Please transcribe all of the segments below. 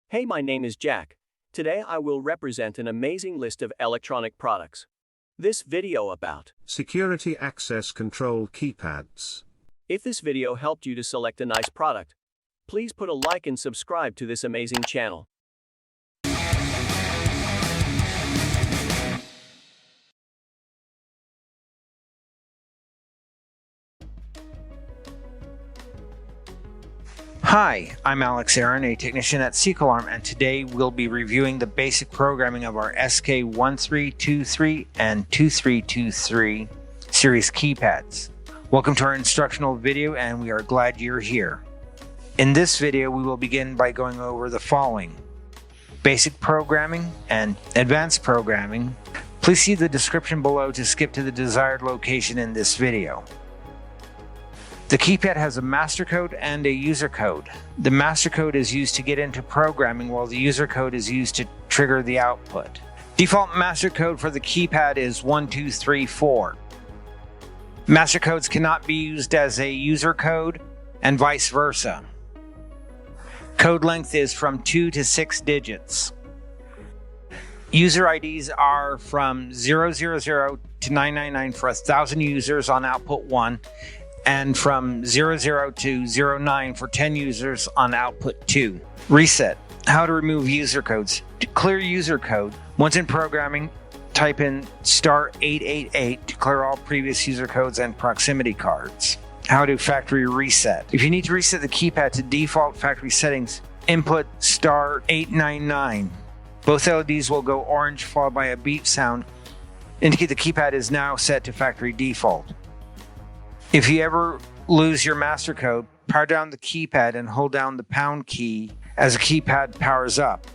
Hey, my name is Jack. Today I will represent an amazing list of electronic products. This video about security access control keypads. If this video helped you to select a nice product, please put a like and subscribe to this amazing channel. Hi, I'm Alex Aaron, a technician at Seco-Larm, and today we'll be reviewing the basic programming of our SK1323 and 2323 series keypads. Welcome to our instructional video, and we are glad you're here. In this video, we will begin by going over the following: basic programming and advanced programming. Please see the description below to skip to the desired location in this video. The keypad has a master code and a user code. The master code is used to get into programming, while the user code is used to trigger the output. Default master code for the keypad is 1234. Master codes cannot be used as a user code and vice versa. Code length is from 2 to 6 digits. User IDs are from 000 to 999 for 1,000 users on output 1, and from 00 to 09 for 10 users on output 2. Reset. How to remove user codes. To clear user code, once in programming, type in *888 to clear all previous user codes and proximity cards. How to factory reset. If you need to reset the keypad to default factory settings, input *899. Both LEDs will go orange followed by a beep sound, indicate the keypad is now set to factory default. If you ever lose your master code, power down the keypad and hold down the pound key as the keypad powers up.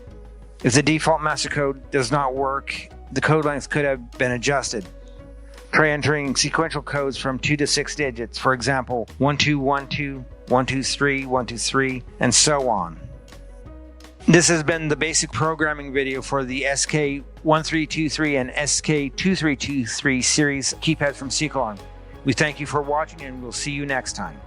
If the default master code does not work, the code length could have been adjusted. Try entering sequential codes from 2 to 6 digits, for example, 1212, 123, 123, and so on. This has been the basic programming video for the SK1323 and SK2323 series keypads from Seco-Larm. We thank you for watching, and we'll see you next time.